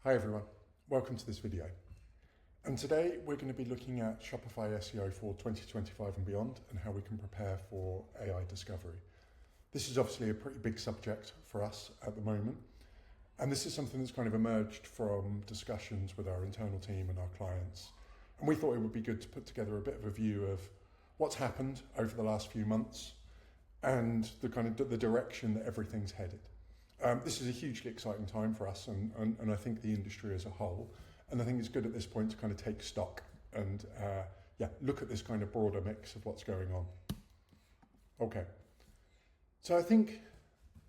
Hi everyone, welcome to this video. And today we're going to be looking at Shopify SEO for 2025 and beyond and how we can prepare for AI discovery. This is obviously a pretty big subject for us at the moment. And this is something that's kind of emerged from discussions with our internal team and our clients. And we thought it would be good to put together a bit of a view of what's happened over the last few months and the kind of the direction that everything's headed. This is a hugely exciting time for us and I think the industry as a whole. And I think it's good at this point to kind of take stock and look at this kind of broader mix of what's going on. Okay, so I think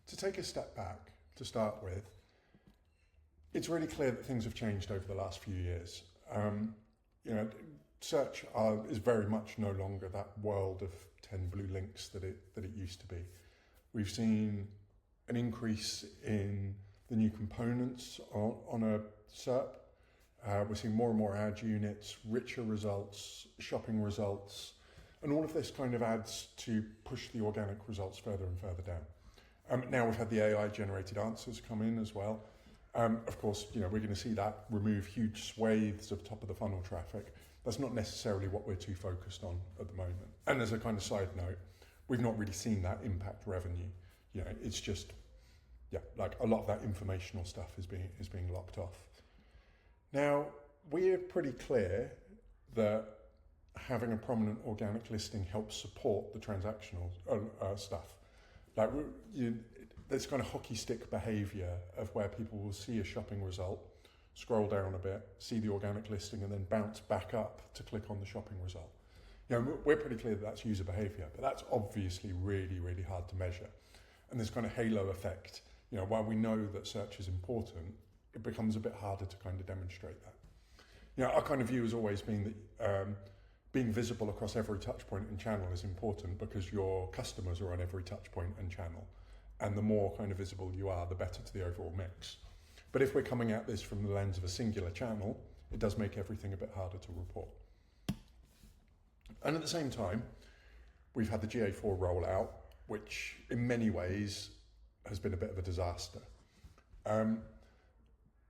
to take a step back to start with, it's really clear that things have changed over the last few years. Search is very much no longer that world of 10 blue links that it used to be. We've seen an increase in the new components on a SERP. We're seeing more and more ad units, richer results, shopping results, and all of this kind of adds to push the organic results further and further down. Now we've had the AI generated answers come in as well. Of course, we're going to see that remove huge swathes of top of the funnel traffic. That's not necessarily what we're too focused on at the moment. And as a kind of side note, we've not really seen that impact revenue. It's just, like a lot of that informational stuff is being locked off. Now, we're pretty clear that having a prominent organic listing helps support the transactional stuff. Like there's kind of hockey stick behavior of where people will see a shopping result, scroll down a bit, see the organic listing, and then bounce back up to click on the shopping result. We're pretty clear that that's user behavior, but that's obviously really, really hard to measure. And this kind of halo effect, while we know that search is important, it becomes a bit harder to kind of demonstrate that. Our kind of view has always been that being visible across every touch point and channel is important because your customers are on every touch point and channel. And the more kind of visible you are, the better to the overall mix. But if we're coming at this from the lens of a singular channel, it does make everything a bit harder to report. And at the same time, we've had the GA4 rollout, which in many ways has been a bit of a disaster.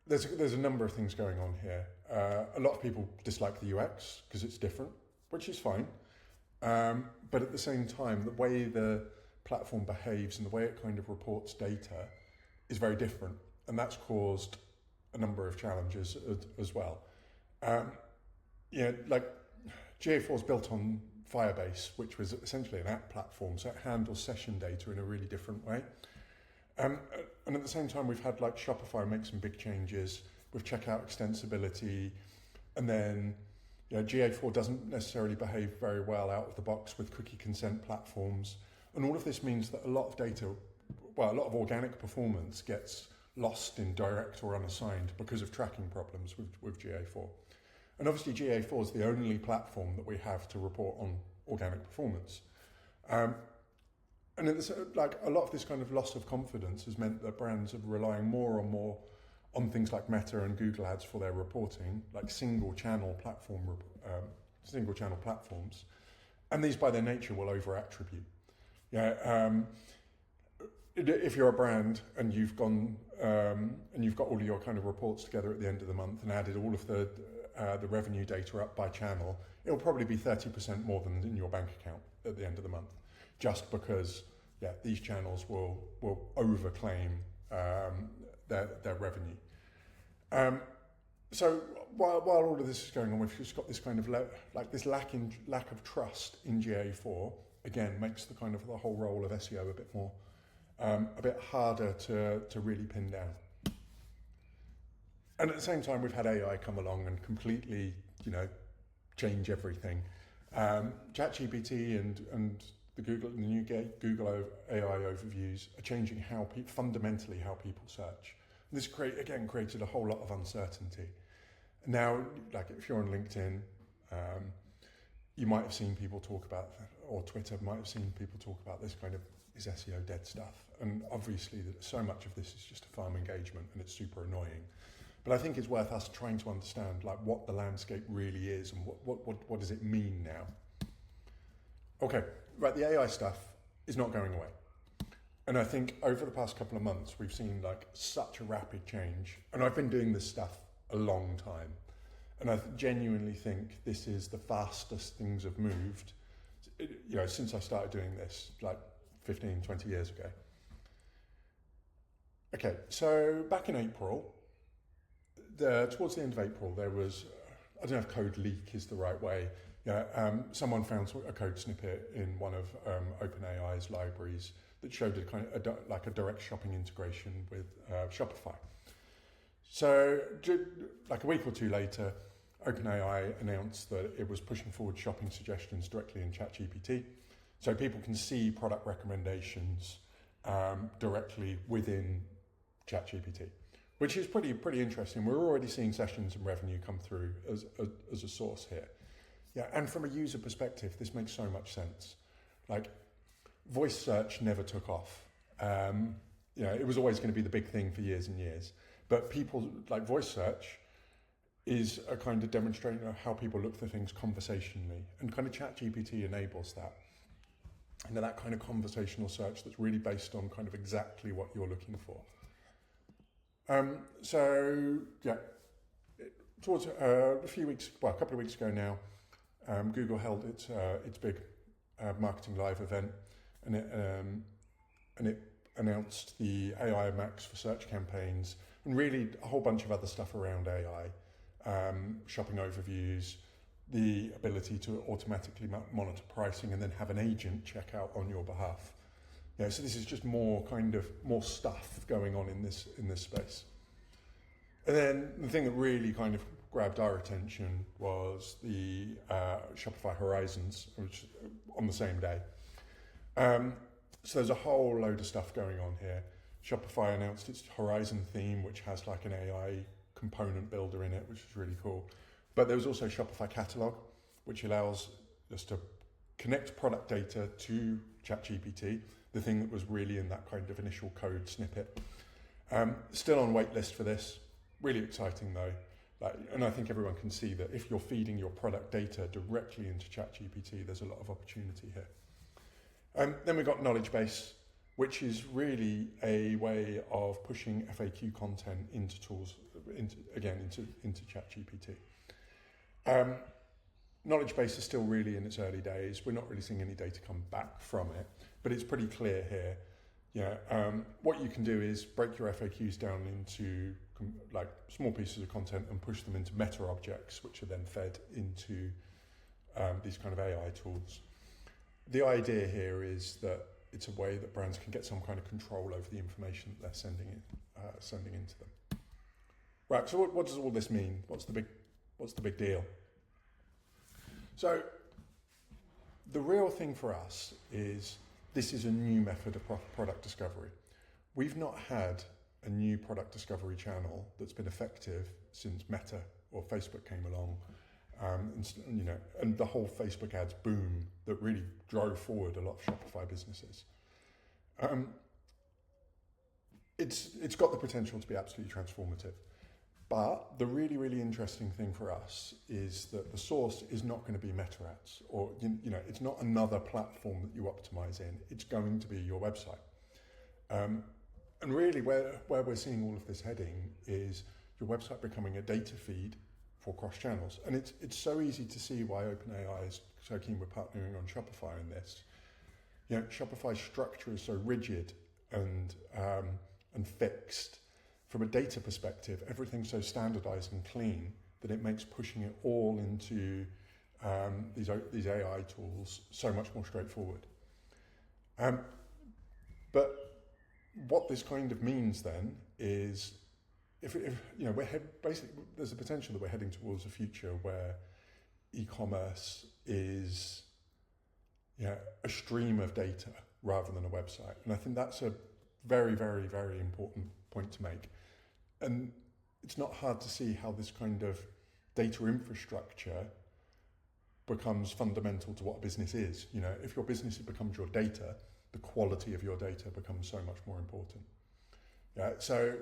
There's a number of things going on here. A lot of people dislike the UX because it's different, which is fine. But at the same time, the way the platform behaves and the way it kind of reports data is very different. And that's caused a number of challenges as well. Like GA4 is built on Firebase, which was essentially an app platform, so it handles session data in a really different way. And at the same time, we've had like Shopify make some big changes with checkout extensibility, and then GA4 doesn't necessarily behave very well out of the box with cookie consent platforms, and all of this means that a lot of data, a lot of organic performance gets lost in direct or unassigned because of tracking problems with GA4. And obviously GA4 is the only platform that we have to report on organic performance. And it's like a lot of this kind of loss of confidence has meant that brands are relying more and more on things like Meta and Google Ads for their reporting, like single channel platforms. And these by their nature will over attribute. If you're a brand and you've gone and you've got all of your kind of reports together at the end of the month and added all of the revenue data up by channel, it'll probably be 30% more than in your bank account at the end of the month, just because these channels will overclaim their revenue. So while all of this is going on, we've just got this kind of this lack of trust in GA4. Again, makes the kind of the whole role of SEO a bit harder to really pin down. And at the same time, we've had AI come along and completely, change everything. ChatGPT and the new Google AI overviews are changing fundamentally how people search. And this created a whole lot of uncertainty. Now, like if you're on LinkedIn, you might have seen people talk about, or Twitter might have seen people talk about this kind of is SEO dead stuff. And obviously so much of this is just a farm engagement and it's super annoying. But I think it's worth us trying to understand like what the landscape really is and what does it mean now. Okay, right, the AI stuff is not going away. And I think over the past couple of months, we've seen like such a rapid change. And I've been doing this stuff a long time. And I genuinely think this is the fastest things have moved, since I started doing this like 15, 20 years ago. Okay, so back in April, towards the end of April, there was, I don't know if code leak is the right way. Someone found a code snippet in one of OpenAI's libraries that showed a direct shopping integration with Shopify. So, like a week or two later, OpenAI announced that it was pushing forward shopping suggestions directly in ChatGPT, so people can see product recommendations directly within ChatGPT, which is pretty interesting. We're already seeing sessions and revenue come through as a source here. Yeah, and from a user perspective, this makes so much sense. Like, voice search never took off. It was always going to be the big thing for years and years. But people, like, voice search is a kind of demonstration of how people look for things conversationally. And kind of ChatGPT enables that. And that kind of conversational search that's really based on kind of exactly what you're looking for. Towards a couple of weeks ago now, Google held its big marketing live event, and it announced the AI Max for search campaigns, and really a whole bunch of other stuff around AI, shopping overviews, the ability to automatically monitor pricing, and then have an agent check out on your behalf. So this is just more stuff going on in this space. And then the thing that really kind of grabbed our attention was the Shopify Horizons, which on the same day. So there's a whole load of stuff going on here. Shopify announced its Horizon theme, which has like an AI component builder in it, which is really cool. But there was also Shopify Catalog, which allows us to connect product data to ChatGPT, the thing that was really in that kind of initial code snippet. Still on wait list for this. Really exciting though. And I think everyone can see that if you're feeding your product data directly into ChatGPT, there's a lot of opportunity here. Then we've got Knowledge Base, which is really a way of pushing FAQ content into tools, into ChatGPT. Knowledge Base is still really in its early days. We're not really seeing any data come back from it, but it's pretty clear here. What you can do is break your FAQs down into like small pieces of content and push them into meta objects, which are then fed into these kind of AI tools. The idea here is that it's a way that brands can get some kind of control over the information that they're sending into them. Right. So what does all this mean? What's the big deal? So the real thing for us is this is a new method of product discovery. We've not had a new product discovery channel that's been effective since Meta or Facebook came along, and the whole Facebook ads boom that really drove forward a lot of Shopify businesses. It's got the potential to be absolutely transformative. But the really, really interesting thing for us is that the source is not going to be Meta ads, or it's not another platform that you optimize in. It's going to be your website. And really, where we're seeing all of this heading is your website becoming a data feed for cross channels. And it's so easy to see why OpenAI is so keen with partnering on Shopify in this. Shopify's structure is so rigid and fixed. From a data perspective, everything's so standardized and clean that it makes pushing it all into these AI tools so much more straightforward. But what this kind of means then is, if basically there's a potential that we're heading towards a future where e-commerce is a stream of data rather than a website, and I think that's a very, very, very important point to make. And it's not hard to see how this kind of data infrastructure becomes fundamental to what a business is. If your business becomes your data, the quality of your data becomes so much more important. So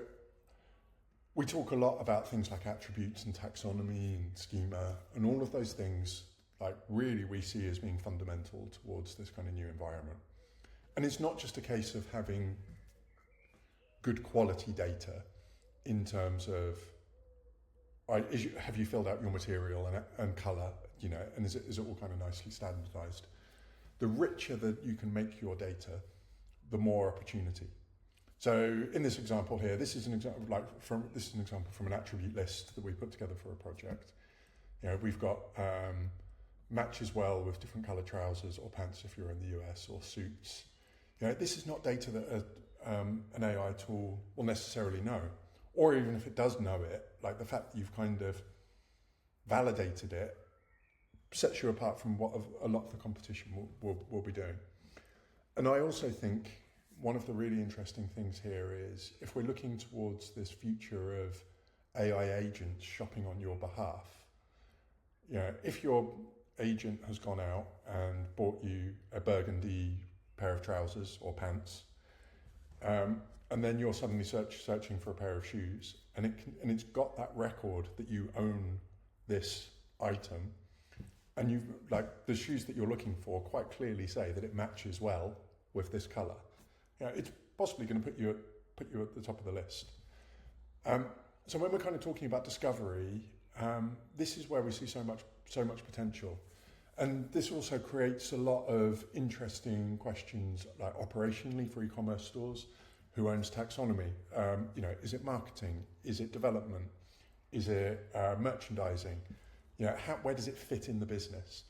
we talk a lot about things like attributes and taxonomy and schema, and all of those things, like, really we see as being fundamental towards this kind of new environment. And it's not just a case of having good quality data in terms of, have you filled out your material and colour, and is it all kind of nicely standardised? The richer that you can make your data, the more opportunity. So in this example here, this is an example from an attribute list that we put together for a project. We've got matches well with different colour trousers or pants if you're in the US, or suits. This is not data that an AI tool will necessarily know, or even if it does know it, like the fact that you've kind of validated it sets you apart from what a lot of the competition will be doing. And I also think one of the really interesting things here is, if we're looking towards this future of AI agents shopping on your behalf, if your agent has gone out and bought you a burgundy pair of trousers or pants, and then you're suddenly searching for a pair of shoes, and it's got that record that you own this item, and you've, like, the shoes that you're looking for quite clearly say that it matches well with this colour. It's possibly going to put you at the top of the list. So when we're kind of talking about discovery, this is where we see so much potential. And this also creates a lot of interesting questions, like operationally for e-commerce stores. Who owns taxonomy? Is it marketing? Is it development? Is it merchandising? Where does it fit in the business?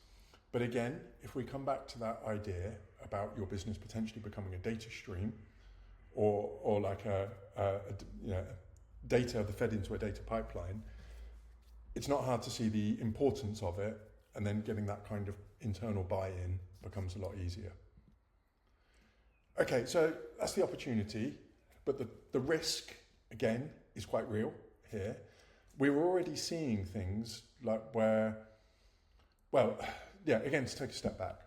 But again, if we come back to that idea about your business potentially becoming a data stream, or like data that fed into a data pipeline, it's not hard to see the importance of it, and then getting that kind of internal buy-in becomes a lot easier. Okay, so that's the opportunity, but the risk, again, is quite real here. We're already seeing things like again, to take a step back,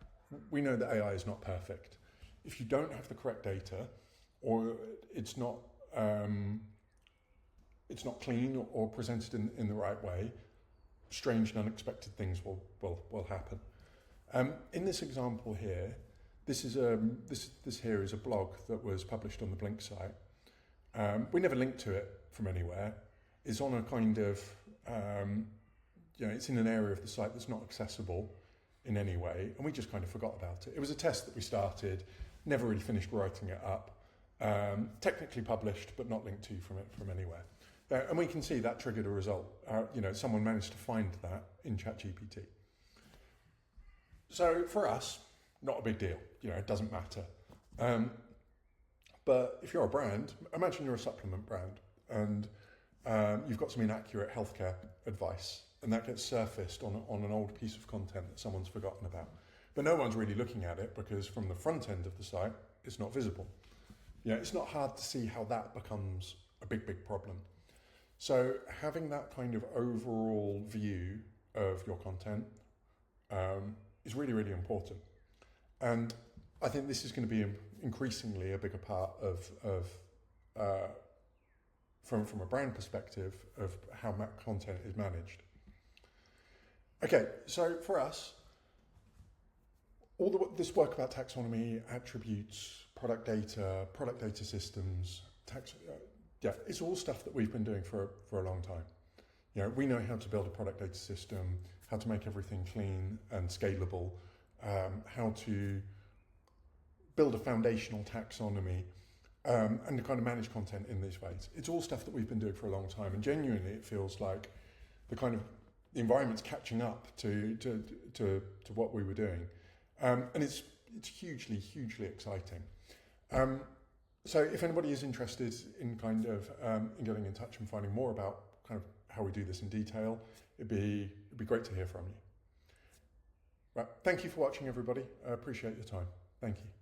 we know that AI is not perfect. If you don't have the correct data, or it's not clean or presented in the right way, strange and unexpected things will happen. In this example here, this here is a blog that was published on the Blink site. We never linked to it from anywhere. It's on a kind of, it's in an area of the site that's not accessible in any way, and we just kind of forgot about it. It was a test that we started, never really finished writing it up. Technically published, but not linked to from anywhere. And we can see that triggered a result. Someone managed to find that in ChatGPT. So for us, not a big deal. It doesn't matter. But if you're a brand, imagine you're a supplement brand, and you've got some inaccurate healthcare advice, and that gets surfaced on an old piece of content that someone's forgotten about. But no one's really looking at it because from the front end of the site, it's not visible. It's not hard to see how that becomes a big problem. So having that kind of overall view of your content is really, really important. And I think this is going to be increasingly a bigger part of from a brand perspective of how content is managed. Okay, so for us, this work about taxonomy, attributes, product data systems, it's all stuff that we've been doing for a long time. We know how to build a product data system, how to make everything clean and scalable, how to build a foundational taxonomy, and to kind of manage content in these ways. It's all stuff that we've been doing for a long time, and genuinely it feels like the environment's catching up to what we were doing. And it's hugely exciting. So if anybody is interested in kind of in getting in touch and finding more about kind of how we do this in detail, it'd be great to hear from you. Right, thank you for watching, everybody. I appreciate your time. Thank you.